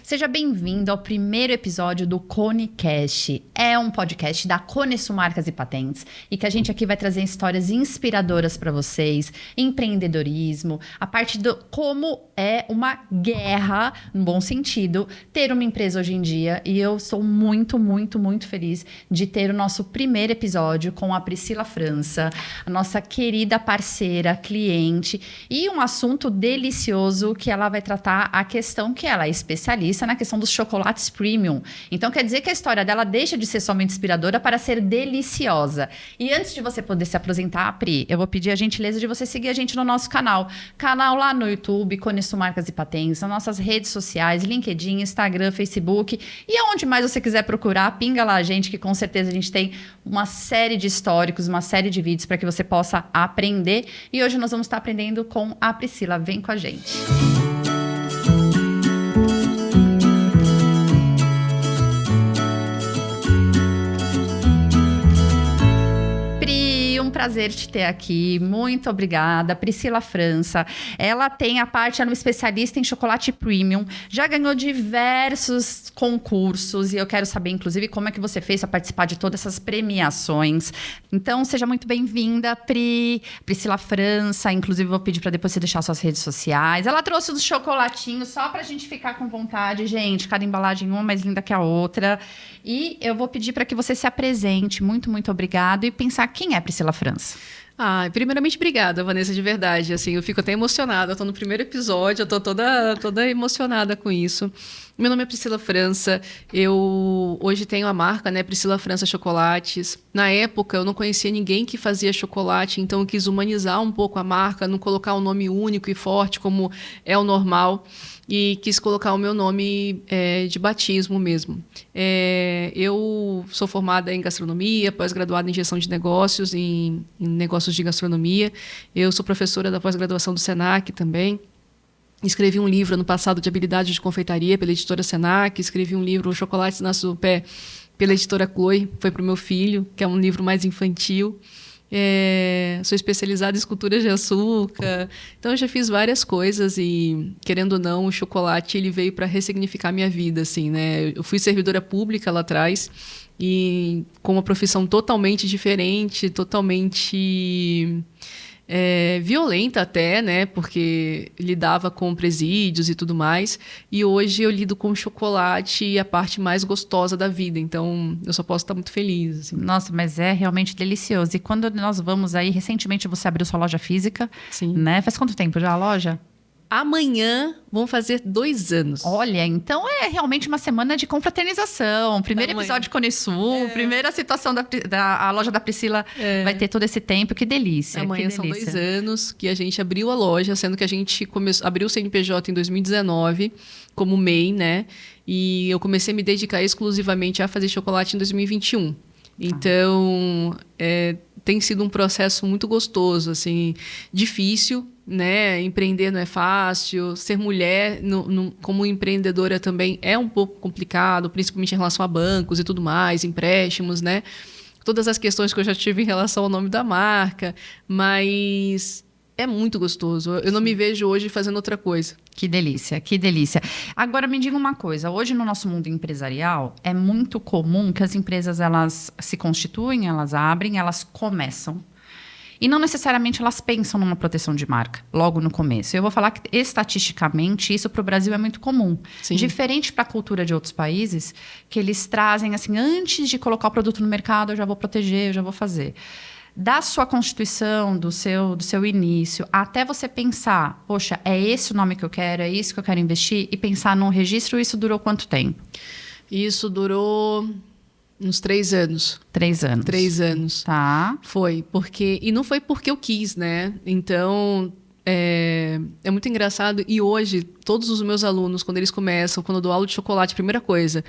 Seja bem-vindo ao primeiro episódio do ConeCast. É um podcast da Conesul Marcas e Patentes e que a gente aqui vai trazer histórias inspiradoras para vocês, empreendedorismo, a parte do como é uma guerra, no bom sentido, ter uma empresa hoje em dia. E eu sou muito feliz de ter o nosso primeiro episódio com a Priscila França, a nossa querida parceira, cliente, e um assunto delicioso que ela vai tratar a questão que ela é especialista na questão dos chocolates premium. Então, quer dizer que a história dela deixa de ser somente inspiradora para ser deliciosa. E antes de você poder se apresentar, Pri, eu vou pedir a gentileza de você seguir a gente no nosso canal. Canal lá no YouTube, Conesul Marcas e Patentes, nas nossas redes sociais, LinkedIn, Instagram, Facebook. E aonde mais você quiser procurar, pinga lá a gente, que com certeza a gente tem uma série de históricos, uma série de vídeos para que você possa aprender. E hoje nós vamos estar aprendendo com a Priscila. Vem com a gente. Prazer te ter aqui, muito obrigada. Priscila França, ela tem a parte, ela é uma especialista em chocolate premium, já ganhou diversos concursos e eu quero saber, inclusive, como é que você fez para participar de todas essas premiações. Então, seja muito bem-vinda, Priscila França, inclusive vou pedir para depois você deixar suas redes sociais. Ela trouxe os chocolatinhos só para a gente ficar com vontade, gente, cada embalagem uma mais linda que a outra. E eu vou pedir para que você se apresente, muito obrigado, e pensar quem é Priscila França. Primeiramente, obrigada, Vanessa, de verdade. Assim, eu fico até emocionada. Eu tô no primeiro episódio, eu tô toda emocionada com isso. Meu nome é Priscila França. Eu hoje tenho a marca, né, Priscila França Chocolates. Na época, eu não conhecia ninguém que fazia chocolate, então eu quis humanizar um pouco a marca, não colocar um nome único e forte como é o normal. E quis colocar o meu nome de batismo mesmo. Eu sou formada em gastronomia, pós-graduada em gestão de negócios, em negócios de gastronomia. Eu sou professora da pós-graduação do Senac também. Escrevi um livro ano passado de habilidade de confeitaria pela editora Senac. Escrevi um livro, Chocolates Nasce do Pé, pela editora Chloe. Foi para o meu filho, que é um livro mais infantil. Sou especializada em esculturas de açúcar. Então, eu já fiz várias coisas e, querendo ou não, o chocolate ele veio para ressignificar minha vida, assim, né? Eu fui servidora pública lá atrás e com uma profissão totalmente diferente, totalmente violenta até, né? Porque lidava com presídios e tudo mais. E hoje eu lido com chocolate e a parte mais gostosa da vida. Então, eu só posso estar muito feliz. Assim. Nossa, mas é realmente delicioso. E quando nós vamos aí, recentemente você abriu sua loja física. Sim. Né? Faz quanto tempo já a loja? Amanhã vão fazer 2 anos. Olha, então é realmente uma semana de confraternização. Primeiro episódio de Conesul, primeira situação da loja da Priscila vai ter todo esse tempo. Que delícia. Amanhã que são delícia. 2 anos que a gente abriu a loja, sendo que a gente abriu o CNPJ em 2019 como MEI, né? E eu comecei a me dedicar exclusivamente a fazer chocolate em 2021. Então, tem sido um processo muito gostoso, assim, difícil, né? Empreender não é fácil, ser mulher como empreendedora também é um pouco complicado, principalmente em relação a bancos e tudo mais, empréstimos, né? Todas as questões que eu já tive em relação ao nome da marca, mas é muito gostoso. Eu não me vejo hoje fazendo outra coisa. Que delícia, que delícia. Agora, me diga uma coisa. Hoje, no nosso mundo empresarial, é muito comum que as empresas elas se constituem, elas abrem, elas começam. E não necessariamente elas pensam numa proteção de marca, logo no começo. Eu vou falar que, estatisticamente, isso para o Brasil é muito comum. Sim. Diferente para a cultura de outros países, que eles trazem, assim, antes de colocar o produto no mercado, eu já vou proteger, eu já vou fazer. Da sua constituição, do seu início, até você pensar, poxa, é esse o nome que eu quero, é isso que eu quero investir, e pensar num registro, isso durou quanto tempo? Isso durou uns 3 anos. 3 anos. 3 anos. Tá. Foi, porque... E não foi porque eu quis, né? Então, é muito engraçado. E hoje, todos os meus alunos, quando eles começam, quando eu dou aula de chocolate, a primeira coisa...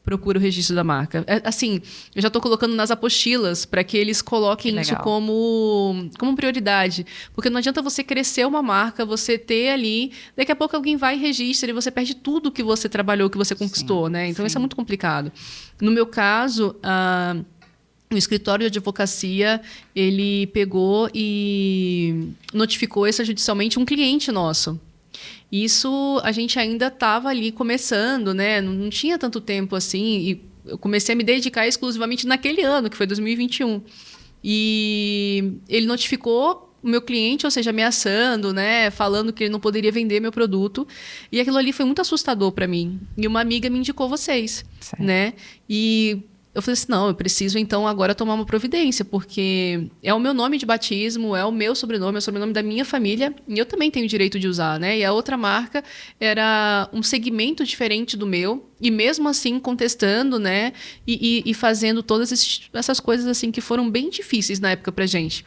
procura o registro da marca. Assim, eu já estou colocando nas apostilas para que eles coloquem isso como prioridade. Porque não adianta você crescer uma marca, você ter ali... Daqui a pouco alguém vai e registra e você perde tudo que você trabalhou, que você conquistou, né? Então, isso é muito complicado. No meu caso... O escritório de advocacia, ele pegou e notificou extrajudicialmente um cliente nosso. Isso a gente ainda estava ali começando, né? Não tinha tanto tempo assim. E eu comecei a me dedicar exclusivamente naquele ano, que foi 2021. E ele notificou o meu cliente, ou seja, ameaçando, né? Falando que ele não poderia vender meu produto. E aquilo ali foi muito assustador para mim. E uma amiga me indicou vocês, Certo. né? E eu falei assim, não, eu preciso então agora tomar uma providência, porque é o meu nome de batismo, é o meu sobrenome, é o sobrenome da minha família, e eu também tenho direito de usar, né? E a outra marca era um segmento diferente do meu, e mesmo assim contestando, né? E fazendo todas essas coisas assim que foram bem difíceis na época pra gente.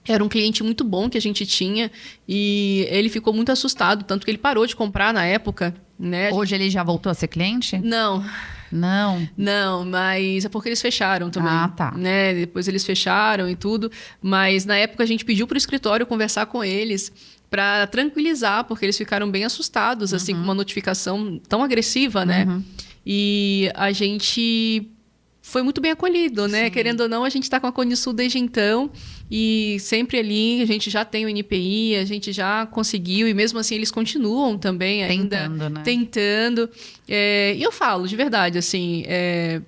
Era um cliente muito bom que a gente tinha, e ele ficou muito assustado, tanto que ele parou de comprar na época, né? Hoje ele já voltou a ser cliente? Não. Não. Mas é porque eles fecharam também. Ah, tá. Né? Depois eles fecharam e tudo. Mas na época a gente pediu para o escritório conversar com eles para tranquilizar, porque eles ficaram bem assustados, assim, com uma notificação tão agressiva, né? E a gente foi muito bem acolhido, né? Sim. Querendo ou não, a gente está com a Conisul desde então e sempre ali a gente já tem o NPI, a gente já conseguiu e mesmo assim eles continuam também ainda tentando. E eu falo de verdade, assim,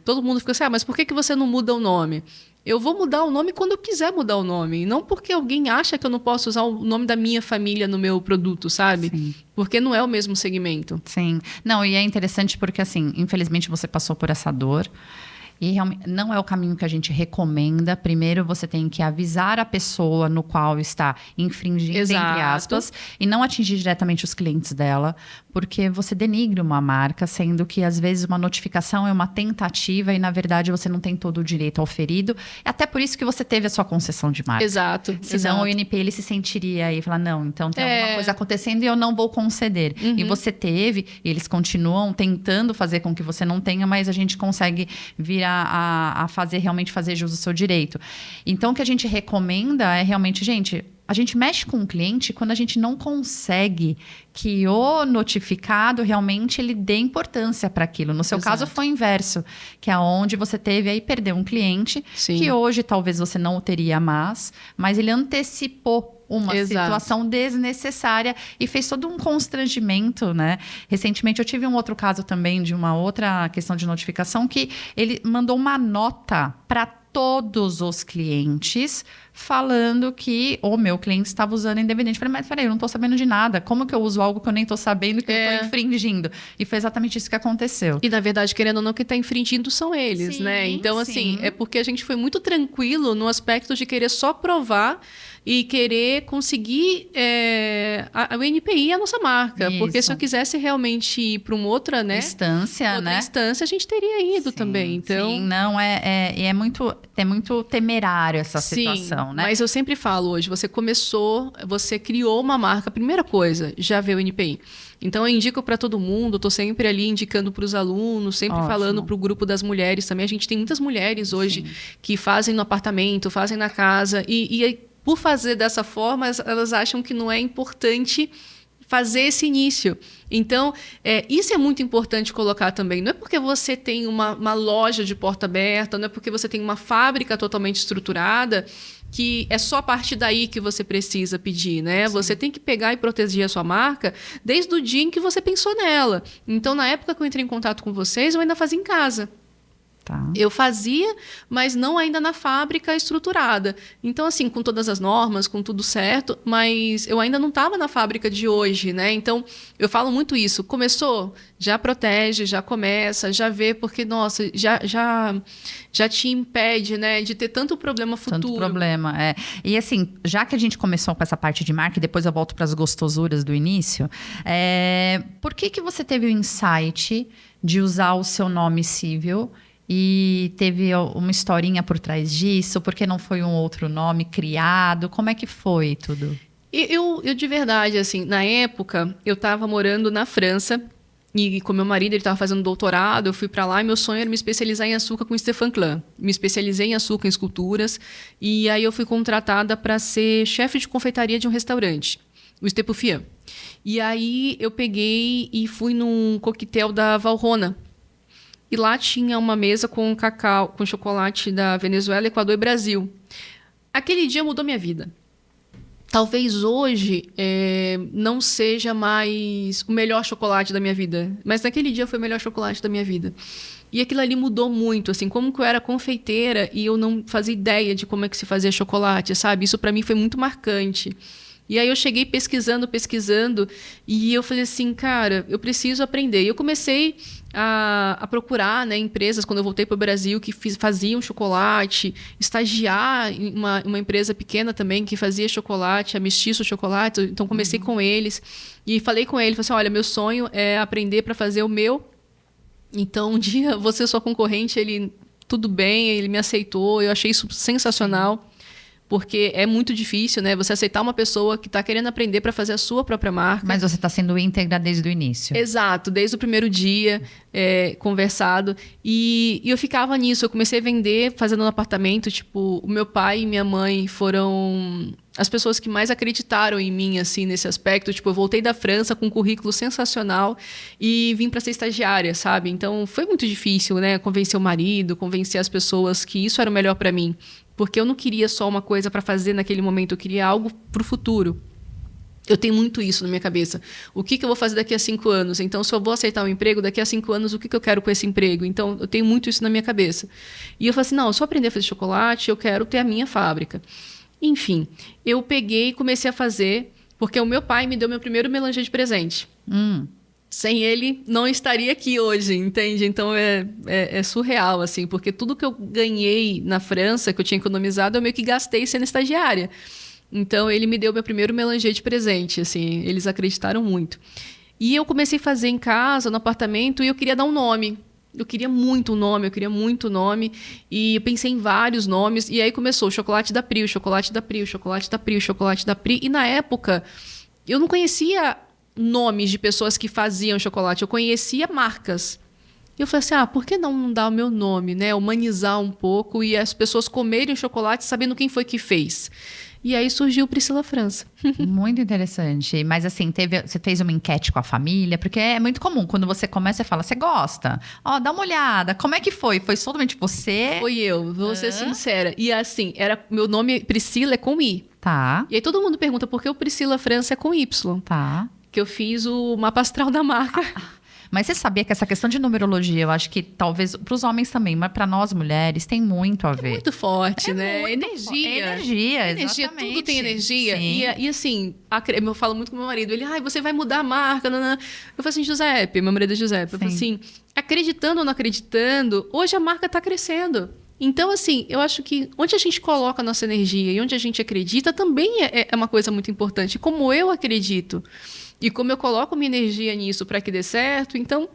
todo mundo fica assim, mas por que você não muda o nome? Eu vou mudar o nome quando eu quiser mudar o nome. E não porque alguém acha que eu não posso usar o nome da minha família no meu produto, sabe? Sim. Porque não é o mesmo segmento. Sim. Não, e é interessante porque, assim, infelizmente você passou por essa dor. E realmente não é o caminho que a gente recomenda. Primeiro, você tem que avisar a pessoa no qual está infringindo, entre aspas, e não atingir diretamente os clientes dela, porque você denigre uma marca, sendo que, às vezes, uma notificação é uma tentativa e, na verdade, você não tem todo o direito ao ferido. É até por isso que você teve a sua concessão de marca. Exato. Senão o INPI ele se sentiria aí e falar, não, então tem alguma coisa acontecendo e eu não vou conceder. E você teve, e eles continuam tentando fazer com que você não tenha, mas a gente consegue vir a fazer, realmente fazer jus ao seu direito. Então, o que a gente recomenda é realmente, gente, a gente mexe com o cliente quando a gente não consegue que o notificado realmente ele dê importância para aquilo. No seu caso foi o inverso, que é onde você teve aí perder um cliente, que hoje talvez você não o teria mais, mas ele antecipou uma situação desnecessária e fez todo um constrangimento, né? Recentemente eu tive um outro caso também de uma outra questão de notificação que ele mandou uma nota para todos os clientes falando que o meu cliente estava usando independente. Eu falei, mas peraí, eu não estou sabendo de nada. Como que eu uso algo que eu nem estou sabendo que eu estou infringindo? E foi exatamente isso que aconteceu. E, na verdade, querendo ou não, quem está infringindo são eles, né? Então, assim, é porque a gente foi muito tranquilo no aspecto de querer só provar e querer conseguir o NPI, a nossa marca. Isso. Porque se eu quisesse realmente ir para uma outra, né? Instância, a gente teria ido também. Então... Sim, não, é muito temerário essa situação, né? Mas eu sempre falo hoje, você criou uma marca, primeira coisa, já vê o NPI. Então, eu indico para todo mundo, estou sempre ali indicando para os alunos, sempre falando para o grupo das mulheres também. A gente tem muitas mulheres hoje que fazem no apartamento, fazem na casa e por fazer dessa forma, elas acham que não é importante fazer esse início. Então, isso é muito importante colocar também. Não é porque você tem uma loja de porta aberta, não é porque você tem uma fábrica totalmente estruturada que é só a partir daí que você precisa pedir, né? Sim. Você tem que pegar e proteger a sua marca desde o dia em que você pensou nela. Então, na época que eu entrei em contato com vocês, eu ainda fazia em casa. Tá. Eu fazia, mas não ainda na fábrica estruturada. Então, assim, com todas as normas, com tudo certo, mas eu ainda não estava na fábrica de hoje, né? Então, eu falo muito isso. Começou? Já protege, já começa, já vê, porque, nossa, já te impede, né, de ter tanto problema futuro. Tanto problema, E assim, já que a gente começou com essa parte de marca, e depois eu volto para as gostosuras do início, por que você teve o insight de usar o seu nome civil e teve uma historinha por trás disso? Por que não foi um outro nome criado? Como é que foi tudo? Eu de verdade, assim, na época, eu estava morando na França e com meu marido, ele estava fazendo doutorado, eu fui para lá e meu sonho era me especializar em açúcar com Stefan Klein. Me especializei em açúcar, em esculturas, e aí eu fui contratada para ser chefe de confeitaria de um restaurante, o Stepoufian. E aí eu peguei e fui num coquetel da Valrhona. E lá tinha uma mesa com cacau, com chocolate da Venezuela, Equador e Brasil. Aquele dia mudou minha vida. talvez hoje não seja mais o melhor chocolate da minha vida. Mas naquele dia foi o melhor chocolate da minha vida. E aquilo ali mudou muito, assim, como que eu era confeiteira e eu não fazia ideia de como é que se fazia chocolate, sabe? Isso para mim foi muito marcante. E aí eu cheguei pesquisando, e eu falei assim, cara, eu preciso aprender. E eu comecei a procurar, né, empresas, quando eu voltei para o Brasil, que faziam chocolate, estagiar em uma empresa pequena também, que fazia chocolate, a Mestiço Chocolate. Então comecei com eles e falei com ele, falei assim, olha, meu sonho é aprender para fazer o meu. Então, um dia, você, sua concorrente, ele, tudo bem, ele me aceitou, eu achei isso sensacional, porque é muito difícil, né? Você aceitar uma pessoa que está querendo aprender para fazer a sua própria marca. Mas você está sendo íntegra desde o início. Exato, desde o primeiro dia, conversado. E eu ficava nisso, eu comecei a vender, fazendo no apartamento. Tipo, o meu pai e minha mãe foram as pessoas que mais acreditaram em mim, assim, nesse aspecto. Tipo, eu voltei da França com um currículo sensacional e vim para ser estagiária, sabe? Então, foi muito difícil, né? Convencer o marido, convencer as pessoas que isso era o melhor para mim. Porque eu não queria só uma coisa para fazer naquele momento, eu queria algo para o futuro. Eu tenho muito isso na minha cabeça. O que eu vou fazer daqui a 5 anos? Então, se eu vou aceitar um emprego, daqui a 5 anos, o que eu quero com esse emprego? Então, eu tenho muito isso na minha cabeça. E eu falei assim, não, se eu aprender a fazer chocolate, eu quero ter a minha fábrica. Enfim, eu peguei e comecei a fazer, porque o meu pai me deu meu primeiro melanger de presente. Sem ele, não estaria aqui hoje, entende? Então, é surreal, assim, porque tudo que eu ganhei na França, que eu tinha economizado, eu meio que gastei sendo estagiária. Então, ele me deu meu primeiro melanger de presente, assim, eles acreditaram muito. E eu comecei a fazer em casa, no apartamento, e eu queria dar um nome. Eu queria muito nome, e eu pensei em vários nomes, e aí começou o chocolate da Pri, o chocolate da Pri, o chocolate da Pri, o chocolate da Pri, e na época, eu não conhecia nomes de pessoas que faziam chocolate, eu conhecia marcas. E eu falei assim, por que não dar o meu nome, né? Humanizar um pouco e as pessoas comerem o chocolate sabendo quem foi que fez. E aí surgiu Priscila França. Muito interessante. Mas assim, você fez uma enquete com a família? Porque é muito comum, quando você começa, você fala, você gosta? Dá uma olhada. Como é que foi? Foi somente você? Foi eu, vou ser sincera. E assim, meu nome Priscila é com I. Tá. E aí todo mundo pergunta por que o Priscila França é com Y. Tá. Que eu fiz o mapa astral da marca. Mas você sabia que essa questão de numerologia, eu acho que talvez para os homens também, mas para nós mulheres tem muito a ver. É muito forte, né? Muito energia. Energia, Exatamente. Tudo tem energia. Sim. E assim, eu falo muito com meu marido. Ele, você vai mudar a marca. Nanana. Eu falo assim, Giuseppe, meu marido é Giuseppe. Eu falo assim, acreditando ou não acreditando, hoje a marca está crescendo. Então, assim, eu acho que onde a gente coloca a nossa energia e onde a gente acredita também é uma coisa muito importante. Como eu acredito e como eu coloco minha energia nisso para que dê certo, então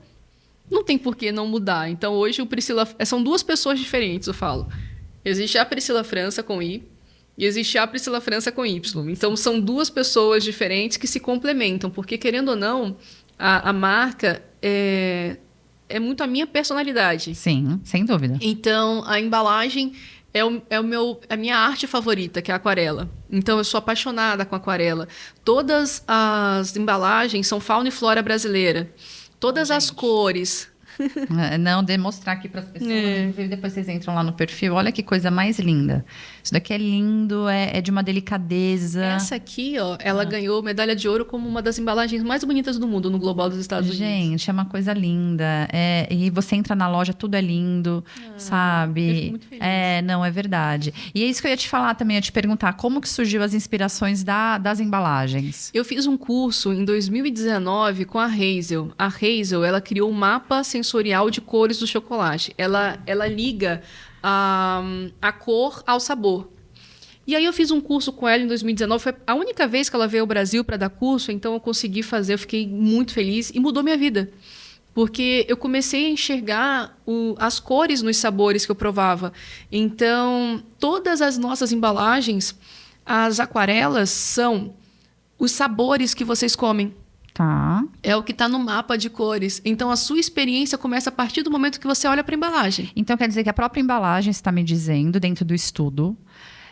não tem por que não mudar. Então, hoje o Priscila... São duas pessoas diferentes, eu falo. Existe a Priscila França com I e existe a Priscila França com Y. Então, são duas pessoas diferentes que se complementam, porque, querendo ou não, a marca é muito a minha personalidade. Sim, sem dúvida. Então, a embalagem é a minha arte favorita, que é a aquarela. Então, eu sou apaixonada com aquarela. Todas as embalagens são fauna e flora brasileira. Todas as cores. Não, demonstrar aqui para as pessoas. Depois vocês entram lá no perfil. Olha que coisa mais linda. Isso daqui é lindo, é de uma delicadeza. Essa aqui, ela ganhou medalha de ouro como uma das embalagens mais bonitas do mundo no Global dos Estados Unidos. Gente, é uma coisa linda. E você entra na loja, tudo é lindo, sabe? Eu fico muito feliz. Não, é verdade. E é isso que eu ia te falar também, ia te perguntar, como que surgiu as inspirações das embalagens? Eu fiz um curso em 2019 com a Hazel. A Hazel, ela criou um mapa sensorial de cores do chocolate. Ela liga a cor ao sabor. E aí eu fiz um curso com ela em 2019. Foi a única vez que ela veio ao Brasil para dar curso, então eu consegui fazer, eu fiquei muito feliz e mudou minha vida. Porque eu comecei a enxergar as cores nos sabores que eu provava. Então, todas as nossas embalagens, as aquarelas, são os sabores que vocês comem. Tá. É o que está no mapa de cores. Então, a sua experiência começa a partir do momento que você olha para a embalagem. Então, quer dizer que a própria embalagem está me dizendo, dentro do estudo,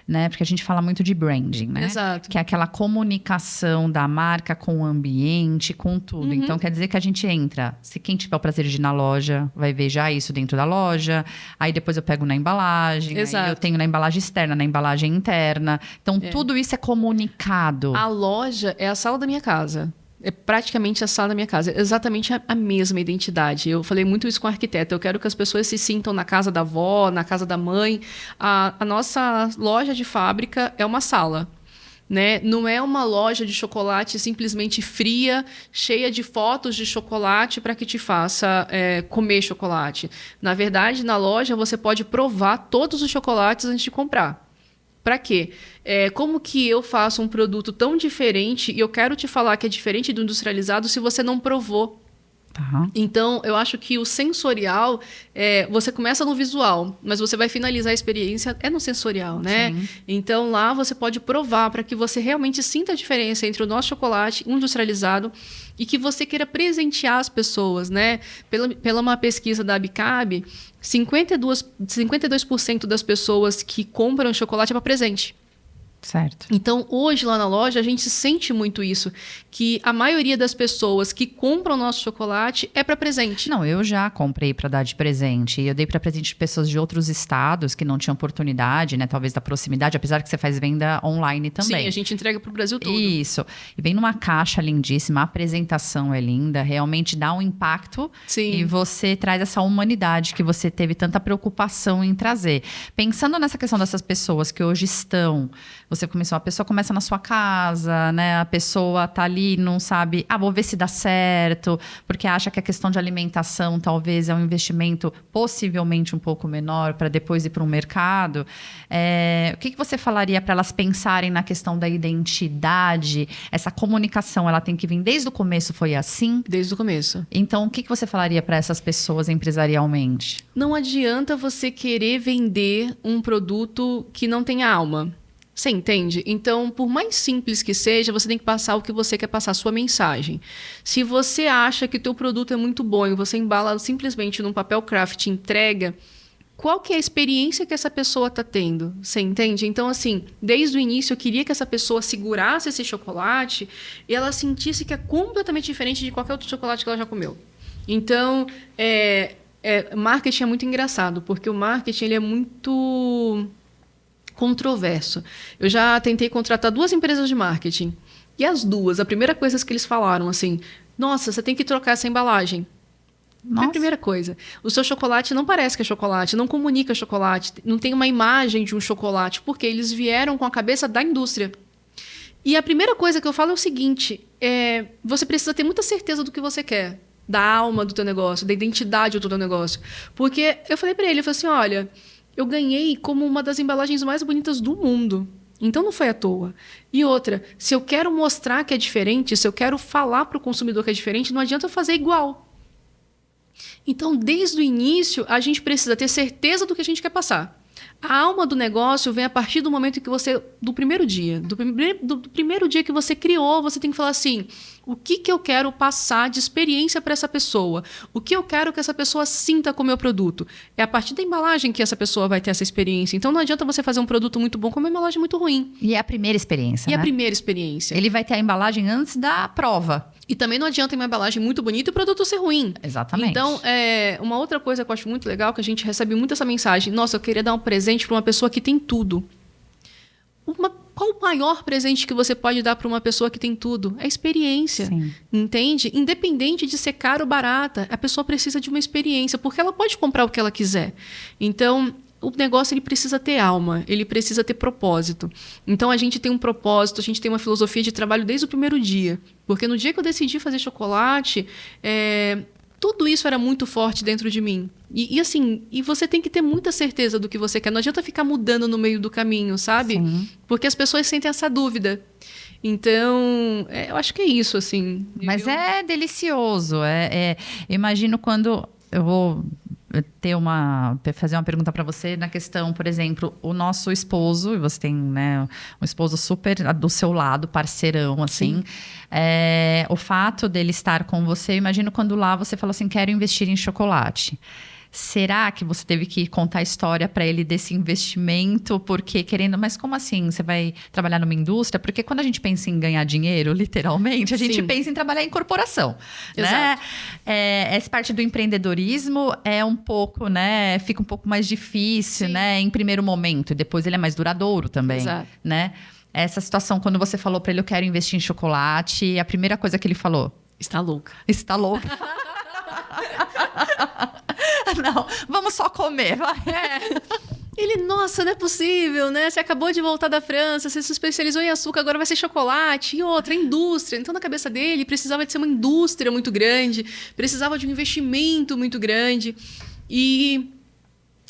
né? Porque a gente fala muito de branding, né? Exato. Que é aquela comunicação da marca com o ambiente, com tudo. Então, quer dizer que a gente entra... Se quem tiver o prazer de ir na loja, vai ver já isso dentro da loja. Aí, depois eu pego na embalagem. Exato. Aí eu tenho na embalagem externa, na embalagem interna. Então, tudo isso é comunicado. A loja é a sala da minha casa. É praticamente a sala da minha casa. É exatamente a mesma identidade. Eu falei muito isso com a arquiteta. Eu quero que as pessoas se sintam na casa da avó, na casa da mãe. A nossa loja de fábrica é uma sala. Né? Não é uma loja de chocolate simplesmente fria, cheia de fotos de chocolate para que te faça comer chocolate. Na verdade, na loja você pode provar todos os chocolates antes de comprar. Para quê? Como que eu faço um produto tão diferente e eu quero te falar que é diferente do industrializado se você não provou? Tá. Então, eu acho que o sensorial, você começa no visual, mas você vai finalizar a experiência no sensorial, né? Sim. Então, lá você pode provar para que você realmente sinta a diferença entre o nosso chocolate industrializado e que você queira presentear as pessoas, né? Pela uma pesquisa da Abicab, 52% das pessoas que compram chocolate é para presente. Certo. Então, hoje lá na loja, a gente sente muito isso, que a maioria das pessoas que compram o nosso chocolate é para presente. Não, eu já comprei para dar de presente. E eu dei para presente de pessoas de outros estados que não tinham oportunidade, né? Talvez da proximidade, apesar que você faz venda online também. Sim, a gente entrega para o Brasil todo. Isso. E vem numa caixa lindíssima, a apresentação é linda, realmente dá um impacto. Sim. E você traz essa humanidade que você teve tanta preocupação em trazer. Pensando nessa questão dessas pessoas que hoje estão... a pessoa começa na sua casa, né? A pessoa tá ali, não sabe, vou ver se dá certo, porque acha que a questão de alimentação talvez é um investimento possivelmente um pouco menor para depois ir para um mercado. O que você falaria para elas pensarem na questão da identidade? Essa comunicação, ela tem que vir desde o começo, foi assim? Desde o começo. Então, o que você falaria para essas pessoas empresarialmente? Não adianta você querer vender um produto que não tenha alma. Você entende? Então, por mais simples que seja, você tem que passar o que você quer passar, a sua mensagem. Se você acha que o teu produto é muito bom e você embala simplesmente num papel craft e entrega, qual que é a experiência que essa pessoa está tendo? Você entende? Então, assim, desde o início eu queria que essa pessoa segurasse esse chocolate e ela sentisse que é completamente diferente de qualquer outro chocolate que ela já comeu. Então, marketing é muito engraçado, porque o marketing ele é muito... controverso. Eu já tentei contratar 2 empresas de marketing. E as duas, a primeira coisa que eles falaram assim, nossa, você tem que trocar essa embalagem. Foi a primeira coisa. O seu chocolate não parece que é chocolate, não comunica chocolate, não tem uma imagem de um chocolate, porque eles vieram com a cabeça da indústria. E a primeira coisa que eu falo é o seguinte, você precisa ter muita certeza do que você quer, da alma do teu negócio, da identidade do teu negócio. Porque eu falei para ele, eu falei assim, olha... eu ganhei como uma das embalagens mais bonitas do mundo. Então, não foi à toa. E outra, se eu quero mostrar que é diferente, se eu quero falar para o consumidor que é diferente, não adianta eu fazer igual. Então, desde o início, a gente precisa ter certeza do que a gente quer passar. A alma do negócio vem a partir do momento que você... do primeiro dia. Do primeiro dia que você criou, você tem que falar assim... o que eu quero passar de experiência para essa pessoa? O que eu quero que essa pessoa sinta com o meu produto? É a partir da embalagem que essa pessoa vai ter essa experiência. Então, não adianta você fazer um produto muito bom com uma embalagem muito ruim. E é a primeira experiência, a primeira experiência. Ele vai ter a embalagem antes da prova. E também não adianta uma embalagem muito bonita e o produto ser ruim. Exatamente. Então, uma outra coisa que eu acho muito legal, que a gente recebe muito essa mensagem. Nossa, eu queria dar um presente para uma pessoa que tem tudo. Qual o maior presente que você pode dar para uma pessoa que tem tudo? É experiência. Sim. Entende? Independente de ser caro ou barata, a pessoa precisa de uma experiência, porque ela pode comprar o que ela quiser. Então, o negócio ele precisa ter alma, ele precisa ter propósito. Então, a gente tem um propósito, a gente tem uma filosofia de trabalho desde o primeiro dia. Porque no dia que eu decidi fazer chocolate, tudo isso era muito forte dentro de mim. E você tem que ter muita certeza do que você quer. Não adianta ficar mudando no meio do caminho, sabe? Sim. Porque as pessoas sentem essa dúvida. Então, eu acho que é isso, assim. Mas é delicioso. Imagino quando eu vou fazer uma pergunta para você na questão, por exemplo, o nosso esposo, e você tem, né, um esposo super do seu lado, parceirão, assim. O fato dele estar com você, eu imagino quando lá você falou assim, quero investir em chocolate. será que você teve que contar a história para ele desse investimento? Porque mas como assim? Você vai trabalhar numa indústria? Porque quando a gente pensa em ganhar dinheiro, literalmente, a gente pensa em trabalhar em corporação, né? Essa parte do empreendedorismo é um pouco, né? Fica um pouco mais difícil, né? Em primeiro momento, e depois ele é mais duradouro também, né? Essa situação, quando você falou para ele, eu quero investir em chocolate, a primeira coisa que ele falou: está louca. Está louca. Não, vamos só comer, vai. Ele, nossa, não é possível, né? Você acabou de voltar da França, você se especializou em açúcar, agora vai ser chocolate. E outra, indústria. Então, na cabeça dele, precisava de ser uma indústria muito grande, precisava de um investimento muito grande. E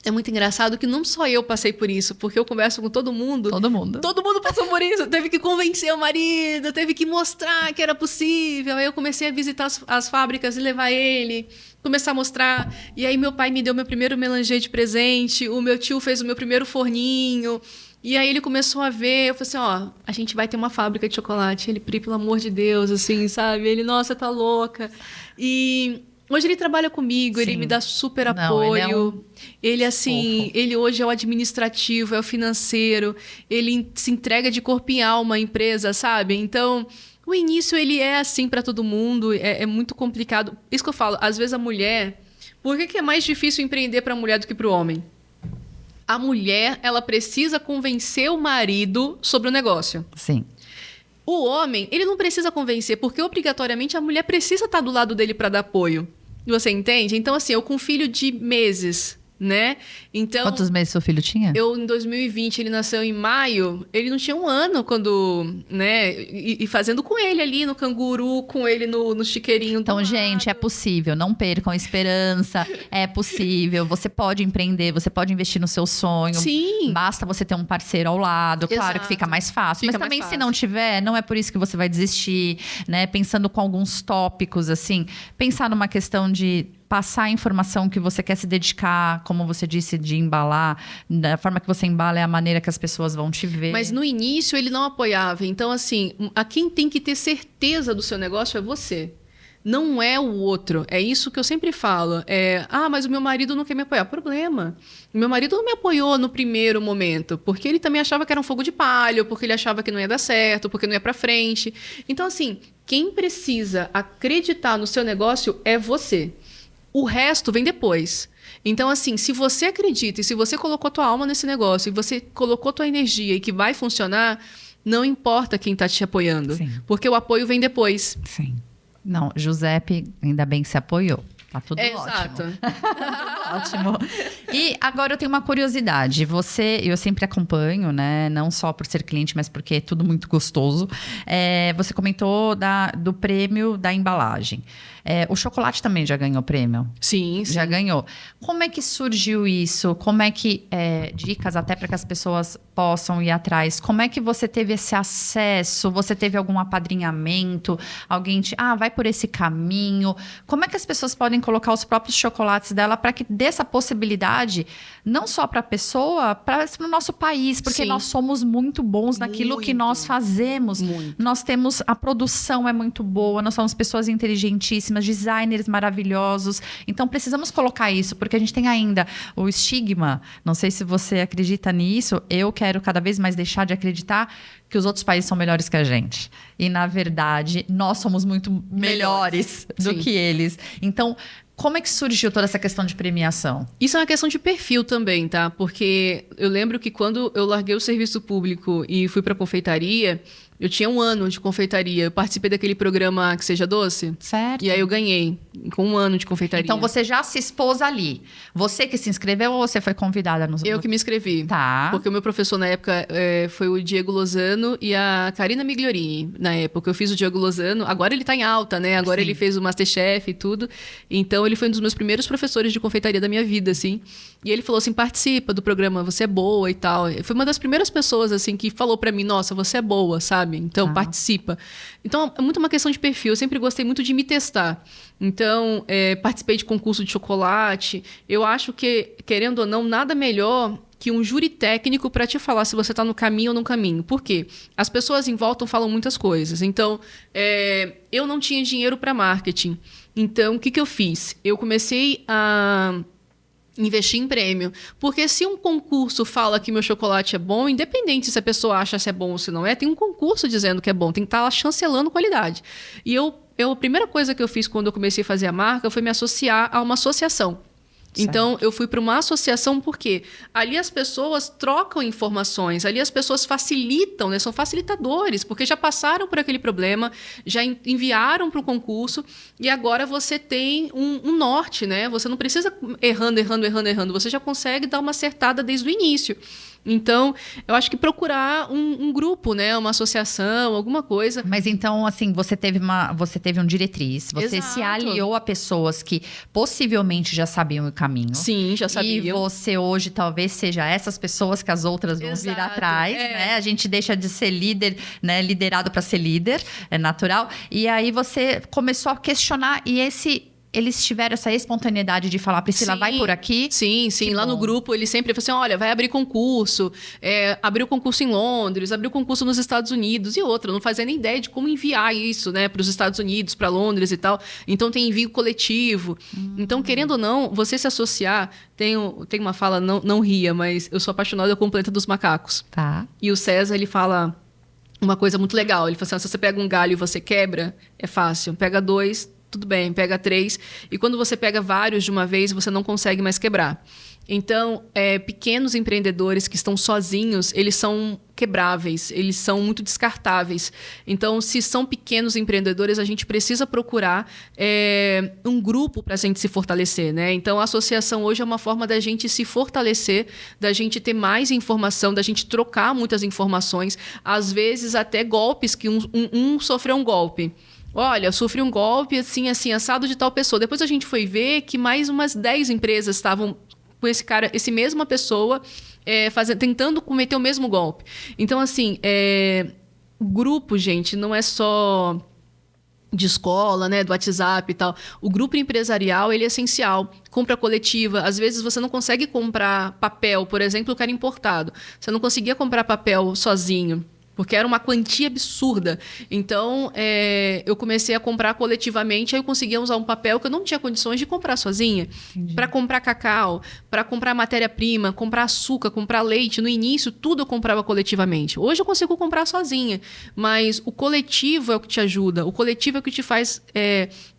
é muito engraçado que não só eu passei por isso, porque eu converso com todo mundo. Todo mundo. Todo mundo passou por isso. Teve que convencer o marido, teve que mostrar que era possível. Aí eu comecei a visitar as fábricas e levar ele, começar a mostrar. E aí meu pai me deu meu primeiro melanger de presente, o meu tio fez o meu primeiro forninho. E aí ele começou a ver, eu falei assim, ó, a gente vai ter uma fábrica de chocolate. Ele, Pri, pelo amor de Deus, assim, sabe? Ele, nossa, tá louca. E hoje ele trabalha comigo, ele me dá super apoio. Ele, assim, ele hoje é o administrativo, é o financeiro. Ele se entrega de corpo e alma à empresa, sabe? Então, o início, ele é assim para todo mundo, é muito complicado. Isso que eu falo, às vezes a mulher... Por que é mais difícil empreender para a mulher do que para o homem? A mulher, ela precisa convencer o marido sobre o negócio. Sim. O homem, ele não precisa convencer, porque obrigatoriamente a mulher precisa estar do lado dele para dar apoio. Você entende? Então, assim, eu com um filho de meses, né? Então, quantos meses seu filho tinha? Eu, em 2020, ele nasceu em maio. Ele não tinha um ano quando, né? E fazendo com ele ali no canguru, com ele no chiqueirinho. Então, gente, é possível. Não percam a esperança. É possível. Você pode empreender, você pode investir no seu sonho. Sim. Basta você ter um parceiro ao lado. Claro que fica mais fácil. Mas também, se não tiver, não é por isso que você vai desistir, né? Pensando com alguns tópicos, assim. Pensar numa questão de passar a informação que você quer se dedicar, como você disse, de embalar. Da forma que você embala é a maneira que as pessoas vão te ver. Mas no início ele não apoiava. Então, assim, a quem tem que ter certeza do seu negócio é você. Não é o outro. É isso que eu sempre falo. Mas o meu marido não quer me apoiar. Problema. O meu marido não me apoiou no primeiro momento, porque ele também achava que era um fogo de palha, porque ele achava que não ia dar certo, porque não ia pra frente. Então, assim, quem precisa acreditar no seu negócio é você. O resto vem depois. Então, assim, se você acredita e se você colocou tua alma nesse negócio e você colocou tua energia e que vai funcionar, não importa quem está te apoiando. Sim. Porque o apoio vem depois. Sim. Não, Giuseppe, ainda bem que se apoiou. Tá tudo ótimo. Exato. Ótimo. E agora eu tenho uma curiosidade. Eu sempre acompanho, né? Não só por ser cliente, mas porque é tudo muito gostoso. Você comentou do prêmio da embalagem. O chocolate também já ganhou prêmio? Sim. Já ganhou. Como é que surgiu isso? Como é que... dicas até para que as pessoas possam ir atrás. Como é que você teve esse acesso? Você teve algum apadrinhamento? Alguém vai por esse caminho? Como é que as pessoas podem colocar os próprios chocolates dela para que dê essa possibilidade, não só para a pessoa, para o nosso país, porque nós somos muito bons naquilo que nós fazemos. Muito. Nós temos, a produção é muito boa, nós somos pessoas inteligentíssimas, designers maravilhosos. Então, precisamos colocar isso, porque a gente tem ainda o estigma, não sei se você acredita nisso, eu quero cada vez mais deixar de acreditar que os outros países são melhores que a gente. E, na verdade, nós somos muito melhores do que eles. Então, como é que surgiu toda essa questão de premiação? Isso é uma questão de perfil também, tá? Porque eu lembro que quando eu larguei o serviço público e fui para confeitaria, eu tinha 1 ano de confeitaria. Eu participei daquele programa Que Seja Doce. Certo. E aí eu ganhei com 1 ano de confeitaria. Então você já se expôs ali. Você que se inscreveu ou você foi convidada no... Eu que me inscrevi. Tá. Porque o meu professor na época foi o Diego Lozano e a Karina Migliorini. Na época eu fiz o Diego Lozano. Agora ele tá em alta, né? Agora ele fez o Masterchef e tudo. Então ele foi um dos meus primeiros professores de confeitaria da minha vida, assim. E ele falou assim, participa do programa, você é boa e tal. Foi uma das primeiras pessoas, assim, que falou pra mim, nossa, você é boa, sabe? Então, participa. Então, é muito uma questão de perfil. Eu sempre gostei muito de me testar. Então, participei de concurso de chocolate. Eu acho que, querendo ou não, nada melhor que um júri técnico para te falar se você está no caminho ou no caminho. Por quê? As pessoas em volta falam muitas coisas. Então, eu não tinha dinheiro para marketing. Então, o que eu fiz? Eu comecei a investir em prêmio. Porque se um concurso fala que meu chocolate é bom, independente se a pessoa acha se é bom ou se não é, tem um concurso dizendo que é bom, tem que estar lá chancelando qualidade. E a primeira coisa que eu fiz quando eu comecei a fazer a marca foi me associar a uma associação. Certo. Então, eu fui para uma associação porque ali as pessoas trocam informações, ali as pessoas facilitam, né? São facilitadores, porque já passaram por aquele problema, já enviaram para o concurso e agora você tem um norte, né? Você não precisa errando, você já consegue dar uma acertada desde o início. Então, eu acho que procurar um grupo, né? Uma associação, alguma coisa. Mas então, assim, você teve um diretriz, você se aliou a pessoas que possivelmente já sabiam o caminho. Sim, já sabiam. E você hoje talvez seja essas pessoas que as outras vão vir atrás, né? A gente deixa de ser líder, né? Liderado para ser líder, é natural. E aí você começou a questionar eles tiveram essa espontaneidade de falar, Priscila, vai por aqui? Sim. Lá no grupo, ele sempre falou assim, olha, vai abrir concurso. Abriu concurso em Londres, abriu concurso nos Estados Unidos e outra. Não fazia nem ideia de como enviar isso, né, para os Estados Unidos, para Londres e tal. Então, tem envio coletivo. Então, querendo ou não, você se associar... Tem uma fala, não ria, mas eu sou apaixonada com o Planeta dos Macacos. Tá. E o César, ele fala uma coisa muito legal. Ele fala assim, se você pega um galho e você quebra, é fácil. Pega 2... tudo bem, pega 3. E quando você pega vários de uma vez, você não consegue mais quebrar. Então, pequenos empreendedores que estão sozinhos, eles são quebráveis, eles são muito descartáveis. Então, se são pequenos empreendedores, a gente precisa procurar um grupo para a gente se fortalecer, né? Então, a associação hoje é uma forma da gente se fortalecer, da gente ter mais informação, da gente trocar muitas informações, às vezes até golpes, que um sofreu um golpe. Olha, eu sofri um golpe assim, assado de tal pessoa. Depois a gente foi ver que mais umas 10 empresas estavam com esse cara, mesma pessoa, tentando cometer o mesmo golpe. Então, assim, o grupo, gente, não é só de escola, né, do WhatsApp e tal. O grupo empresarial, ele é essencial. Compra coletiva. Às vezes você não consegue comprar papel, por exemplo, que era importado. Você não conseguia comprar papel sozinho, porque era uma quantia absurda. Então, eu comecei a comprar coletivamente, aí eu conseguia usar um papel que eu não tinha condições de comprar sozinha. Para comprar cacau, para comprar matéria-prima, comprar açúcar, comprar leite. No início, tudo eu comprava coletivamente. Hoje eu consigo comprar sozinha, mas o coletivo é o que te ajuda. O coletivo é o que te faz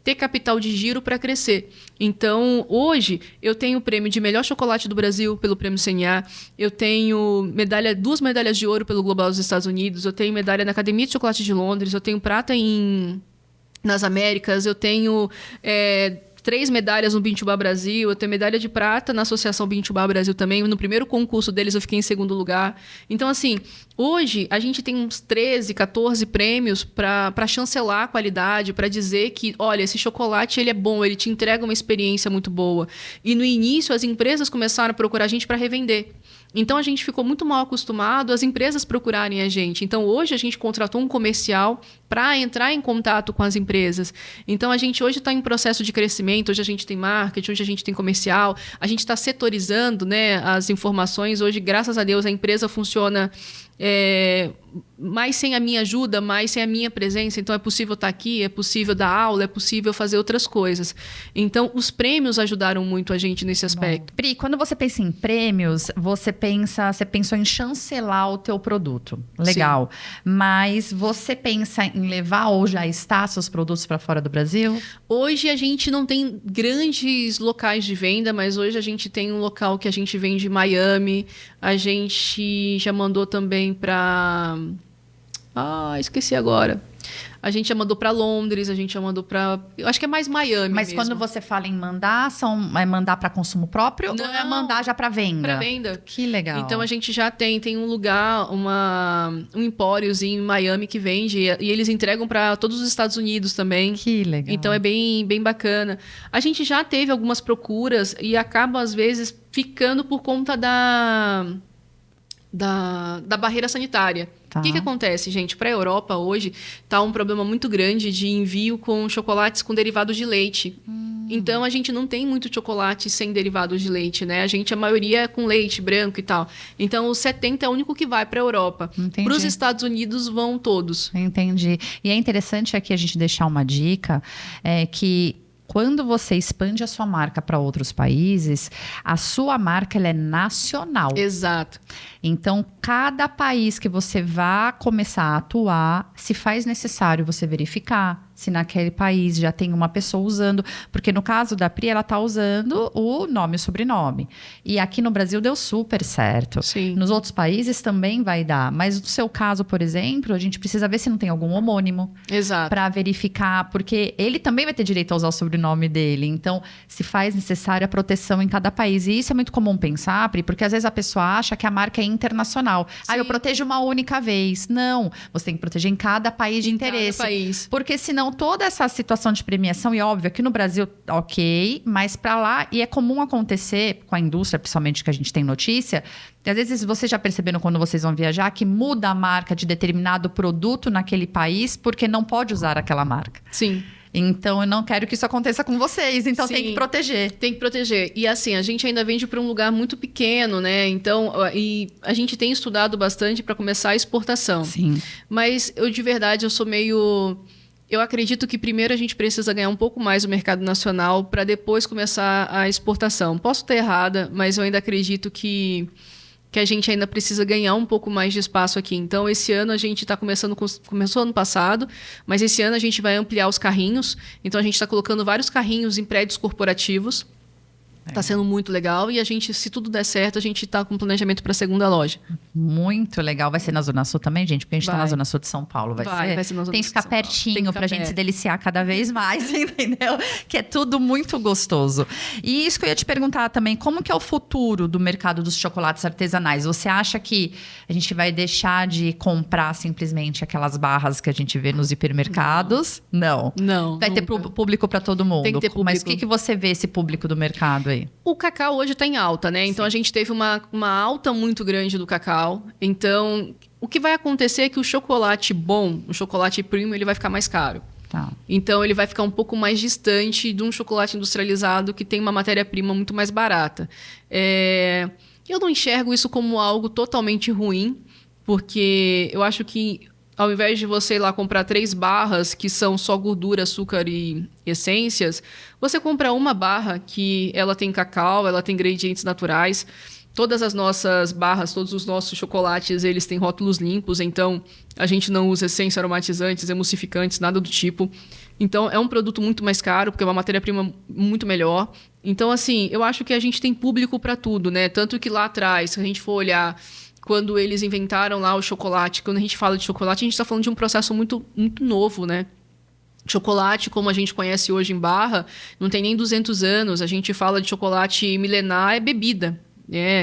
ter capital de giro para crescer. Então, hoje, eu tenho o prêmio de melhor chocolate do Brasil pelo Prêmio CNA, eu tenho 2 medalhas de ouro pelo Global dos Estados Unidos, eu tenho medalha na Academia de Chocolate de Londres, eu tenho prata nas Américas, eu tenho 3 medalhas no Bintubá Brasil, eu tenho medalha de prata na Associação Bintubá Brasil também. No primeiro concurso deles eu fiquei em 2º lugar. Então, assim, hoje a gente tem uns 13, 14 prêmios para chancelar a qualidade, para dizer que, olha, esse chocolate ele é bom, ele te entrega uma experiência muito boa. E no início as empresas começaram a procurar a gente para revender. Então, a gente ficou muito mal acostumado às empresas procurarem a gente. Então, hoje, a gente contratou um comercial para entrar em contato com as empresas. Então, a gente hoje está em processo de crescimento, hoje a gente tem marketing, hoje a gente tem comercial, a gente está setorizando, né, as informações. Hoje, graças a Deus, a empresa funciona mais sem a minha ajuda, mais sem a minha presença. Então, é possível estar aqui, é possível dar aula, é possível fazer outras coisas. Então, os prêmios ajudaram muito a gente nesse aspecto. Bom, Pri, quando você pensa em prêmios, você pensou em chancelar o teu produto. Legal. Sim. Mas você pensa em levar ou já está seus produtos para fora do Brasil? Hoje, a gente não tem grandes locais de venda, mas hoje a gente tem um local que a gente vende em Miami. A gente já mandou também para... esqueci agora. A gente já mandou para Londres, a gente já mandou para... Eu acho que é mais Miami. Mas mesmo. Quando você fala em mandar, é mandar para consumo próprio? Não, ou é mandar já para venda? Para venda. Que legal. Então, a gente já tem um lugar, um empóriozinho em Miami que vende, e eles entregam para todos os Estados Unidos também. Que legal. Então, é bem, bem bacana. A gente já teve algumas procuras e acaba, às vezes, ficando por conta da barreira sanitária. O que acontece, gente? Para a Europa, hoje, está um problema muito grande de envio com chocolates com derivados de leite. Então, a gente não tem muito chocolate sem derivados de leite, né? A maioria é com leite branco e tal. Então, o 70 é o único que vai para a Europa. Para os Estados Unidos, vão todos. Entendi. E é interessante aqui a gente deixar uma dica, que quando você expande a sua marca para outros países, a sua marca ela é nacional. Exato. Então, cada país que você vá começar a atuar, se faz necessário você verificar se naquele país já tem uma pessoa usando. Porque no caso da Pri, ela está usando o nome e o sobrenome. E aqui no Brasil deu super certo. Sim. Nos outros países também vai dar. Mas no seu caso, por exemplo, a gente precisa ver se não tem algum homônimo. Exato. Para verificar, porque ele também vai ter direito a usar o sobrenome dele. Então, se faz necessária a proteção em cada país. E isso é muito comum pensar, Pri, porque às vezes a pessoa acha que a marca é internacional. Ah, eu protejo uma única vez. Não, você tem que proteger em cada país de interesse. Cada país. Porque senão toda essa situação de premiação, e óbvio, aqui no Brasil, ok, mas para lá, e é comum acontecer com a indústria, principalmente que a gente tem notícia, e às vezes vocês já perceberam quando vocês vão viajar que muda a marca de determinado produto naquele país porque não pode usar aquela marca. Sim. Então, eu não quero que isso aconteça com vocês. Então, tem que proteger. Tem que proteger. E assim, a gente ainda vende para um lugar muito pequeno, né? Então, e a gente tem estudado bastante para começar a exportação. Sim. Mas eu, de verdade, eu sou meio... Eu acredito que primeiro a gente precisa ganhar um pouco mais o mercado nacional para depois começar a exportação. Posso estar errada, mas eu ainda acredito que a gente ainda precisa ganhar um pouco mais de espaço aqui. Então, esse ano a gente está começou ano passado, mas esse ano a gente vai ampliar os carrinhos. Então, a gente está colocando vários carrinhos em prédios corporativos. Está sendo muito legal e a gente, se tudo der certo, a gente está com planejamento para a segunda loja. Muito legal. Vai ser na Zona Sul também, gente? Porque a gente está na Zona Sul de São Paulo. Vai ser na Zona Tem que ficar pertinho para a gente se deliciar cada vez mais, entendeu? Que é tudo muito gostoso. E isso que eu ia te perguntar também, como que é o futuro do mercado dos chocolates artesanais? Você acha que a gente vai deixar de comprar simplesmente aquelas barras que a gente vê nos hipermercados? Não. Vai ter público para todo mundo. Tem que ter público. Mas o que você vê esse público do mercado aí? O cacau hoje está em alta, né? Então, a gente teve uma alta muito grande do cacau. Então, o que vai acontecer é que o chocolate bom, o chocolate premium, ele vai ficar mais caro. Tá. Então, ele vai ficar um pouco mais distante de um chocolate industrializado que tem uma matéria-prima muito mais barata. Eu não enxergo isso como algo totalmente ruim, porque eu acho que ao invés de você ir lá comprar 3 barras que são só gordura, açúcar e essências, você compra uma barra que ela tem cacau, ela tem ingredientes naturais. Todas as nossas barras, todos os nossos chocolates, eles têm rótulos limpos, então a gente não usa essência, aromatizantes, emulsificantes, nada do tipo. Então é um produto muito mais caro, porque é uma matéria-prima muito melhor. Então, assim, eu acho que a gente tem público para tudo, né? Tanto que lá atrás, se a gente for olhar... Quando eles inventaram lá o chocolate, quando a gente fala de chocolate, a gente está falando de um processo muito, muito novo, né? Chocolate, como a gente conhece hoje em barra, não tem nem 200 anos. A gente fala de chocolate milenar, é bebida.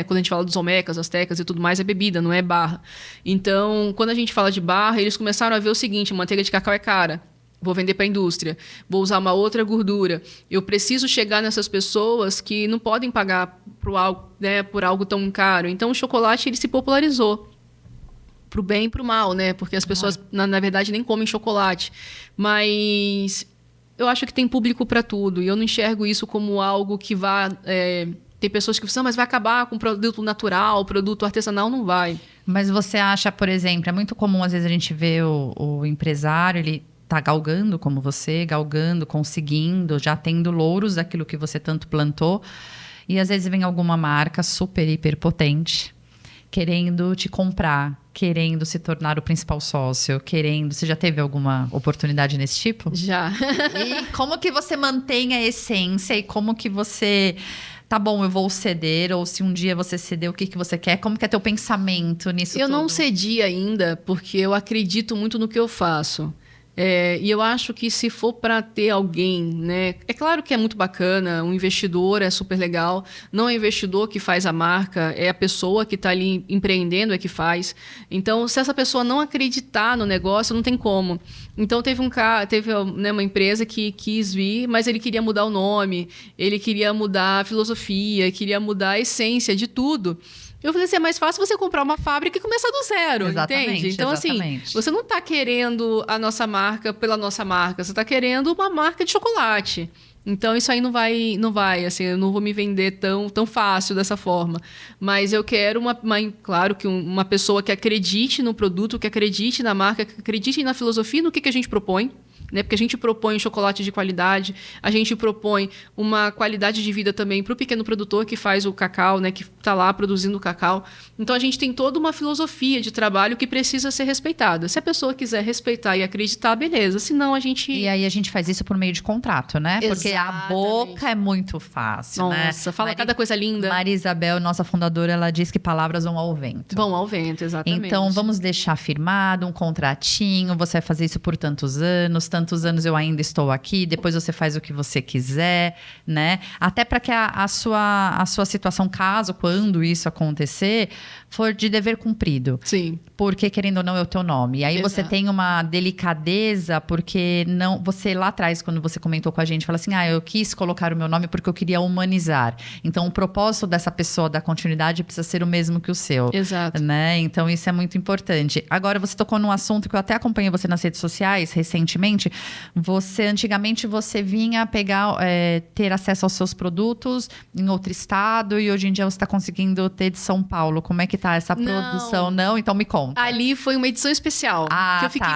Quando a gente fala dos olmecas, astecas e tudo mais, é bebida, não é barra. Então, quando a gente fala de barra, eles começaram a ver o seguinte, manteiga de cacau é cara. Vou vender para a indústria, vou usar uma outra gordura. Eu preciso chegar nessas pessoas que não podem pagar por algo tão caro. Então, o chocolate ele se popularizou para o bem e para o mal, né? Porque as pessoas, na verdade, nem comem chocolate. Mas eu acho que tem público para tudo. E eu não enxergo isso como algo que vá... Tem pessoas que falam, mas vai acabar com produto natural, produto artesanal? Não vai. Mas você acha, por exemplo, é muito comum, às vezes, a gente ver o empresário, ele... tá galgando como você, conseguindo, já tendo louros daquilo que você tanto plantou. E às vezes vem alguma marca super, hiper potente, querendo te comprar, querendo se tornar o principal sócio, querendo... Você já teve alguma oportunidade nesse tipo? Já. E como que você mantém a essência e como que você... Tá bom, eu vou ceder, ou se um dia você ceder, o que você quer? Como que é teu pensamento nisso tudo? Eu não cedi ainda, porque eu acredito muito no que eu faço. E eu acho que se for para ter alguém, né? É claro que é muito bacana, um investidor é super legal. Não é o investidor que faz a marca, é a pessoa que está ali empreendendo é que faz. Então, se essa pessoa não acreditar no negócio, não tem como. Então, teve uma empresa que quis vir, mas ele queria mudar o nome, ele queria mudar a filosofia, queria mudar a essência de tudo. Eu falei assim, é mais fácil você comprar uma fábrica e começar do zero, entende? Então, exatamente. Assim, você não está querendo a nossa marca pela nossa marca, você está querendo uma marca de chocolate. Então, isso aí não vai, assim, eu não vou me vender tão fácil dessa forma. Mas eu quero, claro, que uma pessoa que acredite no produto, que acredite na marca, que acredite na filosofia, no que a gente propõe. né? Porque a gente propõe um chocolate de qualidade, a gente propõe uma qualidade de vida também para o pequeno produtor que faz o cacau, né? Que está lá produzindo o cacau. Então, a gente tem toda uma filosofia de trabalho que precisa ser respeitada. Se a pessoa quiser respeitar e acreditar, beleza. Senão, a gente... E aí, a gente faz isso por meio de contrato, né? Porque a boca é muito fácil, né? Nossa, fala cada coisa linda. Maria Isabel, nossa fundadora, ela diz que palavras vão ao vento. Vão ao vento, exatamente. Então, vamos deixar firmado um contratinho, você vai fazer isso por tantos anos eu ainda estou aqui, depois você faz o que você quiser, né? Até para que a sua situação, caso, quando isso acontecer, for de dever cumprido. Sim. Porque, querendo ou não, é o teu nome. E aí você tem uma delicadeza, porque não, você lá atrás, quando você comentou com a gente, fala assim, eu quis colocar o meu nome porque eu queria humanizar. Então, o propósito dessa pessoa da continuidade precisa ser o mesmo que o seu. Exato. Né? Então, isso é muito importante. Agora, você tocou num assunto que eu até acompanhei você nas redes sociais recentemente. Antigamente, você vinha pegar, ter acesso aos seus produtos em outro estado e hoje em dia você está conseguindo ter de São Paulo. Como é que tá essa produção? Não? Então, me conta. Ali foi uma edição especial. Que eu fiquei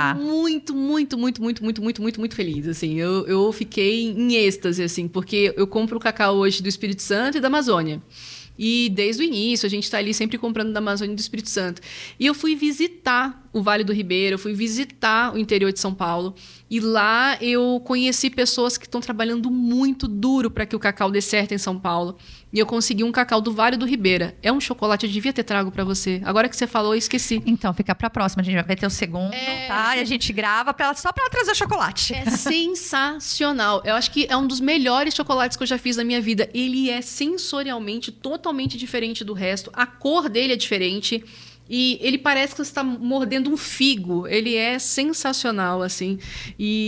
muito feliz, assim. Eu fiquei em êxtase, assim, porque eu compro o cacau hoje do Espírito Santo e da Amazônia. E desde o início, a gente está ali sempre comprando da Amazônia e do Espírito Santo. E eu fui visitar o Vale do Ribeira, eu fui visitar o interior de São Paulo. E lá eu conheci pessoas que estão trabalhando muito duro para que o cacau dê certo em São Paulo. E eu consegui um cacau do Vale do Ribeira. É um chocolate, eu devia ter trago para você. Agora que você falou, eu esqueci. Então, fica para a próxima. A gente vai ter o segundo, tá? E a gente grava só para ela trazer o chocolate. É sensacional. Eu acho que é um dos melhores chocolates que eu já fiz na minha vida. Ele é sensorialmente totalmente diferente do resto. A cor dele é diferente. E ele parece que você está mordendo um figo. Ele é sensacional, assim.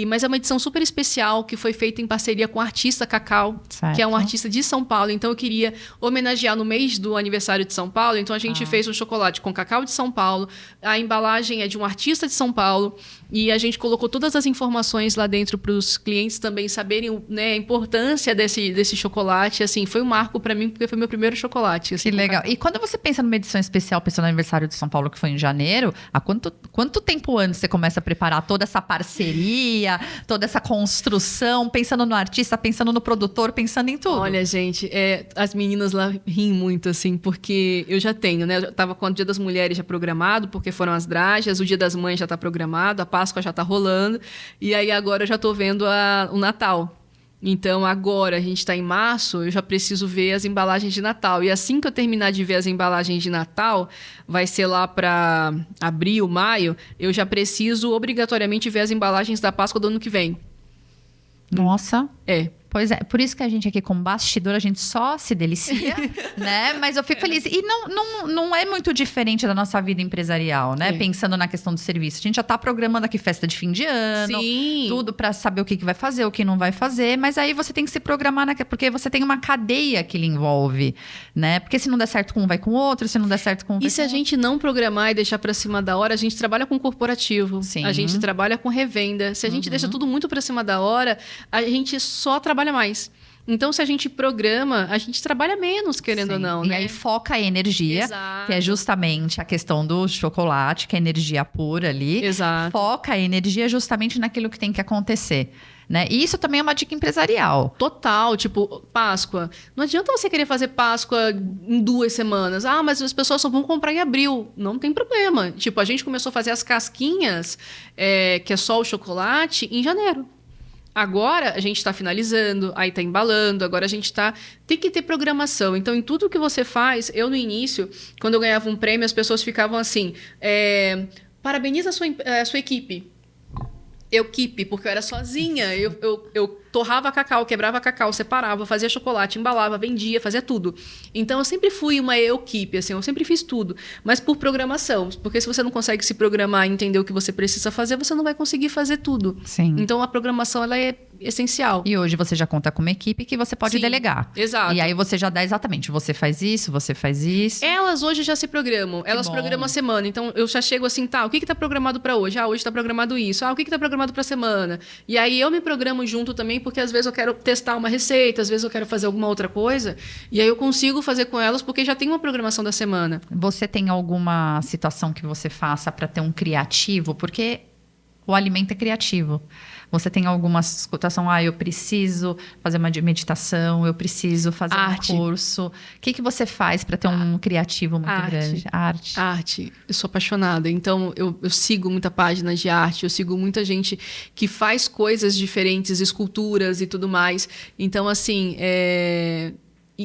Mas é uma edição super especial que foi feita em parceria com o artista Cacau, certo, que é um artista de São Paulo. Então, eu queria homenagear no mês do aniversário de São Paulo. Então, a gente fez um chocolate com cacau de São Paulo. A embalagem é de um artista de São Paulo. E a gente colocou todas as informações lá dentro para os clientes também saberem, né, a importância desse chocolate. Assim, foi um marco para mim, porque foi meu primeiro chocolate. Assim, que legal. E quando você pensa numa edição especial, pensando no aniversário de São Paulo, que foi em janeiro, há quanto tempo antes você começa a preparar toda essa parceria, toda essa construção, pensando no artista, pensando no produtor, pensando em tudo? Olha, gente, as meninas lá riem muito, assim, porque eu já tenho, né? Eu já tava com o Dia das Mulheres já programado, porque foram as dragas, o Dia das Mães já tá programado, a Páscoa já tá rolando, e aí agora eu já tô vendo o Natal. Então, agora, a gente está em março, eu já preciso ver as embalagens de Natal. E assim que eu terminar de ver as embalagens de Natal, vai ser lá para abril, maio, eu já preciso obrigatoriamente ver as embalagens da Páscoa do ano que vem. Nossa. É. Pois é, por isso que a gente aqui como bastidor, a gente só se delicia, né? Mas eu fico feliz. E não é muito diferente da nossa vida empresarial, né? Pensando na questão do serviço. A gente já tá programando aqui festa de fim de ano, tudo para saber o que vai fazer, o que não vai fazer. Mas aí você tem que se programar, porque você tem uma cadeia que lhe envolve, né? Porque se não der certo com um, vai com o outro. Se não der certo com um, vai E se a gente não programar e deixar para cima da hora, a gente trabalha com corporativo. Sim. A gente trabalha com revenda. Se a gente deixa tudo muito para cima da hora, a gente só trabalha mais. Então, se a gente programa, a gente trabalha menos, querendo ou não, né? E aí foca a energia, Exato, que é justamente a questão do chocolate, que é energia pura ali. Exato. Foca a energia justamente naquilo que tem que acontecer. Né? E isso também é uma dica empresarial. Total, tipo, Páscoa. Não adianta você querer fazer Páscoa em 2 semanas. Mas as pessoas só vão comprar em abril. Não tem problema. Tipo, a gente começou a fazer as casquinhas, que é só o chocolate, em janeiro. Agora a gente está finalizando, aí está embalando, agora a gente tem que ter programação. Então, em tudo que você faz, eu no início, quando eu ganhava um prêmio, as pessoas ficavam assim, parabeniza a sua equipe. Equipe, porque eu era sozinha, eu torrava cacau, quebrava cacau, separava, fazia chocolate, embalava, vendia, fazia tudo. Então, eu sempre fui uma equipe, assim, eu sempre fiz tudo, mas por programação, porque se você não consegue se programar e entender o que você precisa fazer, você não vai conseguir fazer tudo. Sim. Então, a programação, ela é essencial. E hoje você já conta com uma equipe que você pode delegar. Exato. E aí você já dá exatamente, você faz isso, você faz isso. Elas hoje já se programam, elas programam a semana. Então, eu já chego assim, o que está programado para hoje? Hoje está programado isso. O que está programado para a semana? E aí eu me programo junto também, porque às vezes eu quero testar uma receita, às vezes eu quero fazer alguma outra coisa. E aí eu consigo fazer com elas, porque já tem uma programação da semana. Você tem alguma situação que você faça para ter um criativo? Porque o alimento é criativo. Você tem alguma situação, eu preciso fazer uma meditação, eu preciso fazer Arte. um curso. O que você faz para ter um criativo muito grande? Arte. Arte. Eu sou apaixonada. Então, eu sigo muita página de arte, eu sigo muita gente que faz coisas diferentes, esculturas e tudo mais. Então, assim,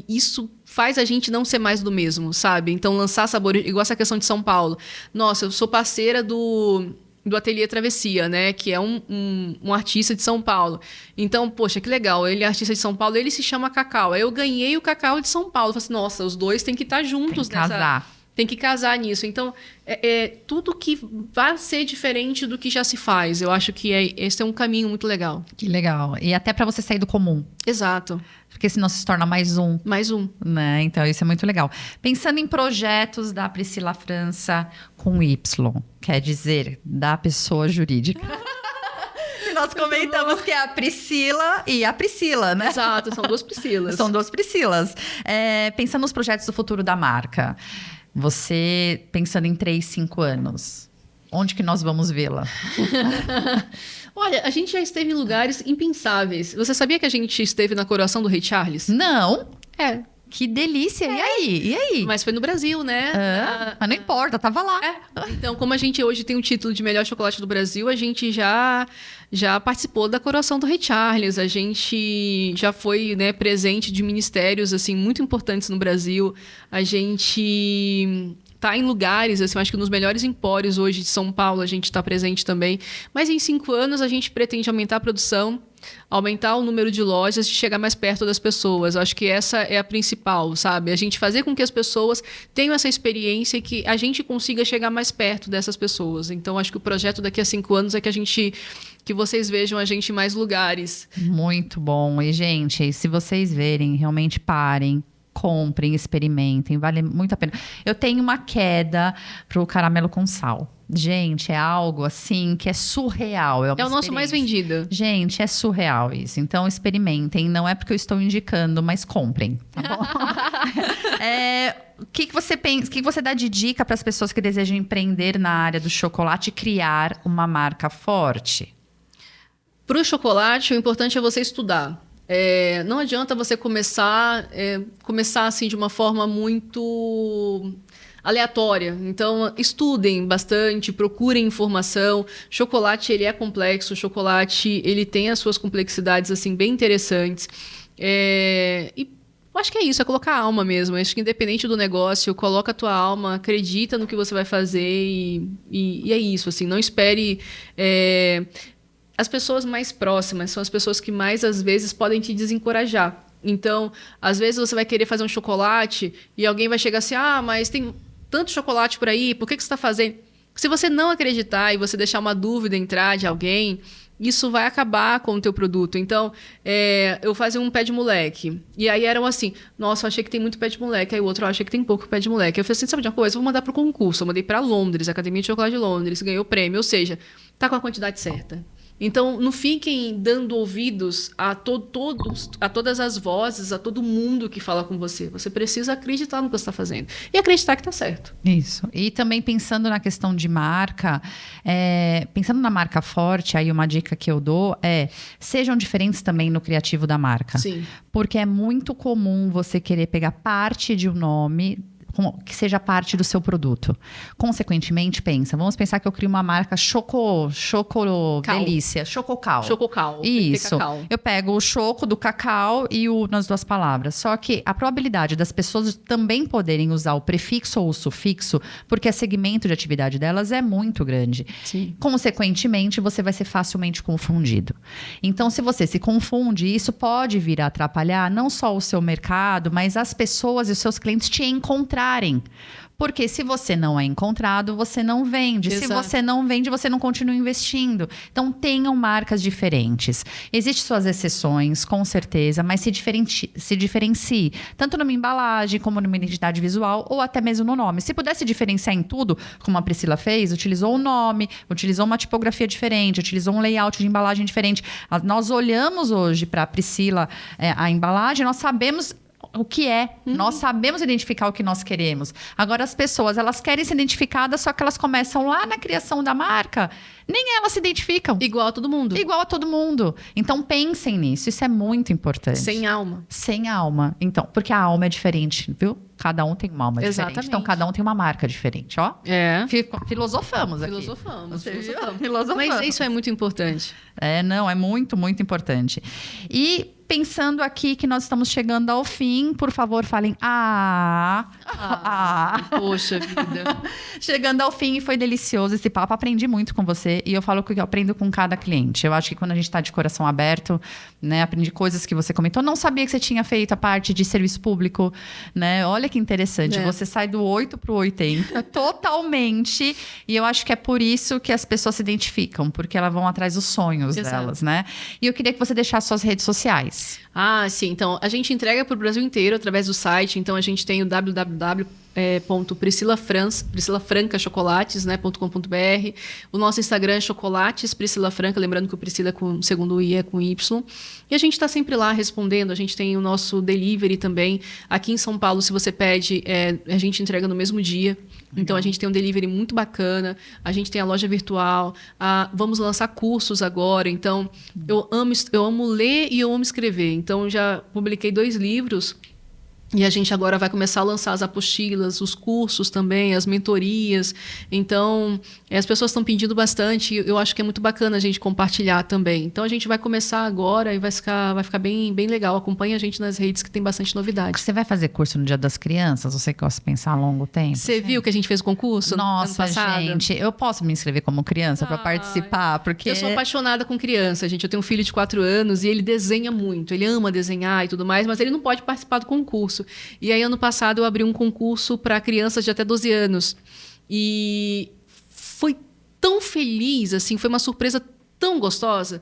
isso faz a gente não ser mais do mesmo, sabe? Então, lançar sabores, igual essa questão de São Paulo. Nossa, eu sou parceira do Ateliê Travessia, né? Que é um artista de São Paulo. Então, poxa, que legal. Ele é artista de São Paulo, ele se chama Cacau. Aí eu ganhei o Cacau de São Paulo. Eu falei assim, nossa, os dois têm que estar juntos. Tem que casar. Tem que casar nisso. Então, tudo que vai ser diferente do que já se faz. Eu acho que esse é um caminho muito legal. Que legal. E até para você sair do comum. Exato. Porque senão se torna mais um. Mais um. Né? Então, isso é muito legal. Pensando em projetos da Priscila França com Y, quer dizer, da pessoa jurídica. Nós comentamos que é a Priscila e a Priscila, né? Exato, são duas Priscilas. São duas Priscilas. Pensando nos projetos do futuro da marca, você pensando em 3, 5 anos, onde que nós vamos vê-la? Olha, a gente já esteve em lugares impensáveis. Você sabia que a gente esteve na coroação do Rei Charles? Não. Que delícia. E aí? Mas foi no Brasil, né? Mas não importa, tava lá. Então, como a gente hoje tem o título de melhor chocolate do Brasil, a gente já participou da coroação do Rei Charles. A gente já foi, né, presente de ministérios assim muito importantes no Brasil. A gente tá em lugares, assim, eu acho que nos melhores empórios hoje de São Paulo a gente está presente também. Mas em 5 anos a gente pretende aumentar a produção, aumentar o número de lojas e chegar mais perto das pessoas. Eu acho que essa é a principal, sabe? A gente fazer com que as pessoas tenham essa experiência e que a gente consiga chegar mais perto dessas pessoas. Então, acho que o projeto daqui a 5 anos é que vocês vejam a gente em mais lugares. Muito bom. E, gente, se vocês verem, realmente parem. Comprem, experimentem, vale muito a pena. Eu tenho uma queda pro caramelo com sal. Gente, é algo assim que é surreal. É o nosso mais vendido. Gente, é surreal isso. Então, experimentem. Não é porque eu estou indicando, mas comprem, tá bom? O que você pensa? O que você dá de dica para as pessoas que desejam empreender na área do chocolate e criar uma marca forte? Para o chocolate, o importante é você estudar. Não adianta você começar assim de uma forma muito aleatória. Então, estudem bastante, procurem informação. Chocolate, ele é complexo. Chocolate, ele tem as suas complexidades assim bem interessantes. E eu acho que é isso, é colocar a alma mesmo. Eu acho que independente do negócio, coloca a tua alma, acredita no que você vai fazer e é isso. Assim, não espere... As pessoas mais próximas são as pessoas que mais, às vezes, podem te desencorajar. Então, às vezes, você vai querer fazer um chocolate e alguém vai chegar assim, mas tem tanto chocolate por aí, por que você está fazendo? Se você não acreditar e você deixar uma dúvida entrar de alguém, isso vai acabar com o teu produto. Então, eu fazia um pé de moleque. E aí eram assim, nossa, eu achei que tem muito pé de moleque. Aí o outro, eu achei que tem pouco pé de moleque. Eu falei assim, sabe de uma coisa? Eu vou mandar para o concurso. Eu mandei para Londres, Academia de Chocolate de Londres, ganhou o prêmio. Ou seja, tá com a quantidade certa. Então, não fiquem dando ouvidos a todas as vozes, a todo mundo que fala com você. Você precisa acreditar no que você está fazendo. E acreditar que está certo. Isso. E também pensando na questão de marca, pensando na marca forte, aí uma dica que eu dou sejam diferentes também no criativo da marca. Sim. Porque é muito comum você querer pegar parte de um nome que seja parte do seu produto. Consequentemente, vamos pensar que eu crio uma marca delícia, Chococal. Chococal. Isso. Eu pego o choco do cacau e nas 2 palavras. Só que a probabilidade das pessoas também poderem usar o prefixo ou o sufixo, porque o segmento de atividade delas é muito grande. Sim. Consequentemente, você vai ser facilmente confundido. Então, se você se confunde, isso pode vir a atrapalhar não só o seu mercado, mas as pessoas e os seus clientes te encontrarem. Porque se você não é encontrado, você não vende. Exato. Se você não vende, você não continua investindo. Então, tenham marcas diferentes. Existem suas exceções, com certeza, mas se diferencie. Tanto numa embalagem, como numa identidade visual, ou até mesmo no nome. Se pudesse diferenciar em tudo, como a Priscila fez, utilizou o nome, utilizou uma tipografia diferente, utilizou um layout de embalagem diferente. Nós olhamos hoje para a Priscila, a embalagem, nós sabemos o que é. Nós sabemos identificar o que nós queremos. Agora, as pessoas, elas querem ser identificadas, só que elas começam lá na criação da marca, nem elas se identificam. Igual a todo mundo. Igual a todo mundo. Então, pensem nisso. Isso é muito importante. Sem alma. Sem alma. Então, porque a alma é diferente, viu? Cada um tem uma alma diferente. Então, cada um tem uma marca diferente, ó. Filosofamos aqui. Filosofamos. Filosofamos. Mas isso é muito importante. Não, é muito, muito importante. E pensando aqui que nós estamos chegando ao fim, por favor, falem Poxa vida. Chegando ao fim, foi delicioso esse papo. Aprendi muito com você e eu falo que eu aprendo com cada cliente. Eu acho que quando a gente está de coração aberto, né, aprendi coisas que você comentou. Não sabia que você tinha feito a parte de serviço público, né? Olha que interessante. Você sai do 8 para o 80 totalmente. E eu acho que é por isso que as pessoas se identificam, porque elas vão atrás dos sonhos delas, né? E eu queria que você deixasse suas redes sociais. Sim. Então, a gente entrega para o Brasil inteiro através do site. Então, a gente tem o priscilafrancachocolates.com.br. O nosso Instagram é Chocolates Priscila Franca, lembrando que o Priscila com segundo I é com Y. E a gente está sempre lá respondendo. A gente tem o nosso delivery também. Aqui em São Paulo, se você pede, a gente entrega no mesmo dia. Então, a gente tem um delivery muito bacana. A gente tem a loja virtual. Vamos lançar cursos agora. Então, eu amo ler e eu amo escrever. Então, já publiquei 2 livros. E a gente agora vai começar a lançar as apostilas, os cursos também, as mentorias. Então, as pessoas estão pedindo bastante. Eu acho que é muito bacana a gente compartilhar também. Então, a gente vai começar agora e vai ficar bem, bem legal. Acompanhe a gente nas redes que tem bastante novidade. Você vai fazer curso no Dia das Crianças? Você gosta de pensar a longo tempo? Você viu que a gente fez o concurso? Nossa, ano passado? Gente, eu posso me inscrever como criança para participar? Porque eu sou apaixonada com criança, gente. Eu tenho um filho de 4 anos e ele desenha muito. Ele ama desenhar e tudo mais, mas ele não pode participar do concurso. E aí, ano passado, eu abri um concurso para crianças de até 12 anos. E foi tão feliz, assim, foi uma surpresa tão gostosa.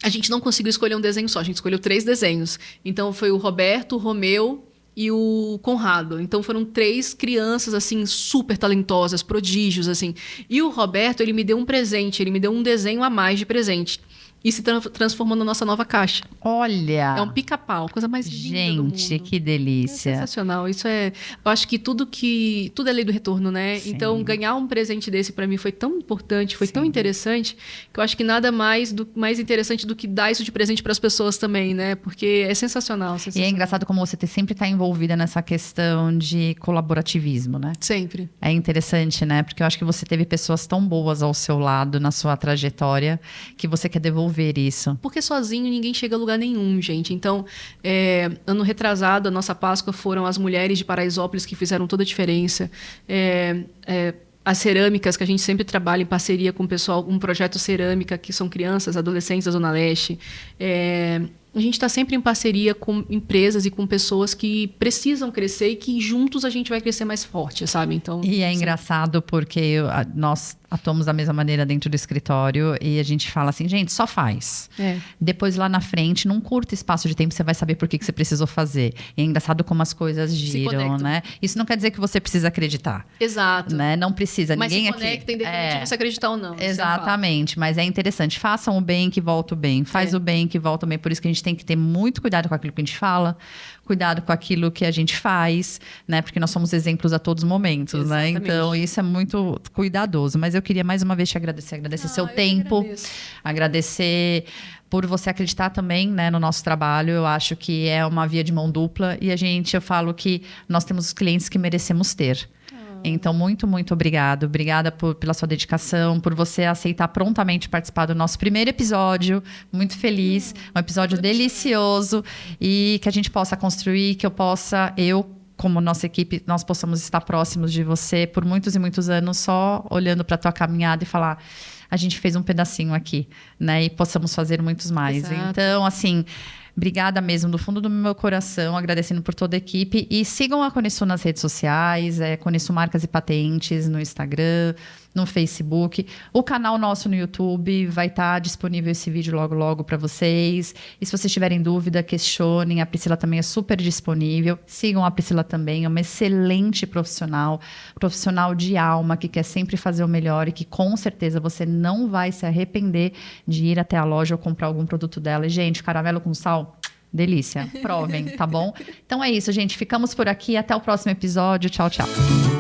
A gente não conseguiu escolher um desenho só, a gente escolheu 3 desenhos. Então, foi o Roberto, o Romeu e o Conrado. Então, foram 3 crianças, assim, super talentosas, prodígios, assim. E o Roberto, ele me deu um presente, ele me deu um desenho a mais de presente. E se transformou na nossa nova caixa. Olha! É um pica-pau, coisa mais linda do mundo. Gente, que delícia. É sensacional. Isso eu acho que tudo é lei do retorno, né? Sim. Então, ganhar um presente desse para mim foi tão importante, foi tão interessante, que eu acho que nada mais interessante do que dar isso de presente para as pessoas também, né? Porque é sensacional. E é engraçado como você sempre está envolvida nessa questão de colaborativismo, né? Sempre. É interessante, né? Porque eu acho que você teve pessoas tão boas ao seu lado na sua trajetória que você quer devolver isso. Porque sozinho ninguém chega a lugar nenhum, gente. Então, ano retrasado, a nossa Páscoa foram as mulheres de Paraisópolis que fizeram toda a diferença. As cerâmicas, que a gente sempre trabalha em parceria com o pessoal, um projeto cerâmica, que são crianças, adolescentes da Zona Leste. A gente está sempre em parceria com empresas e com pessoas que precisam crescer e que juntos a gente vai crescer mais forte, sabe? Então, e é engraçado porque nós atuamos da mesma maneira dentro do escritório e a gente fala assim, gente, só faz. Depois lá na frente, num curto espaço de tempo, você vai saber por que você precisou fazer. E é engraçado como as coisas giram, né? Isso não quer dizer que você precisa acreditar. Exato. Né? Não precisa. Mas ninguém se conecta, independente de você acreditar ou não. Exatamente. Mas é interessante. Façam o bem que volta o bem. Faz o bem que volta o bem. Por isso que a gente tem que ter muito cuidado com aquilo que a gente fala, cuidado com aquilo que a gente faz, né? Porque nós somos exemplos a todos os momentos, né? Então, isso é muito cuidadoso. Mas eu queria mais uma vez te agradecer seu tempo, agradecer por você acreditar também, né, no nosso trabalho. Eu acho que é uma via de mão dupla e eu falo que nós temos os clientes que merecemos ter. Então, muito, muito obrigado. Obrigada pela sua dedicação, por você aceitar prontamente participar do nosso primeiro episódio. Muito feliz. Um episódio delicioso e que a gente possa construir, que eu, como nossa equipe, nós possamos estar próximos de você por muitos e muitos anos, só olhando para a tua caminhada e falar, a gente fez um pedacinho aqui, né? E possamos fazer muitos mais. Exato. Então, assim, obrigada mesmo, do fundo do meu coração, agradecendo por toda a equipe. E sigam a Conesu nas redes sociais, Conesu Marcas e Patentes no Instagram, no Facebook. O canal nosso no YouTube vai estar disponível esse vídeo logo, logo para vocês. E se vocês tiverem dúvida, questionem. A Priscila também é super disponível. Sigam a Priscila também, é uma excelente profissional de alma, que quer sempre fazer o melhor e que com certeza você não vai se arrepender de ir até a loja ou comprar algum produto dela. E, gente, caramelo com sal Delícia. Provem, tá bom? Então é isso, gente. Ficamos por aqui. Até o próximo episódio. Tchau, tchau.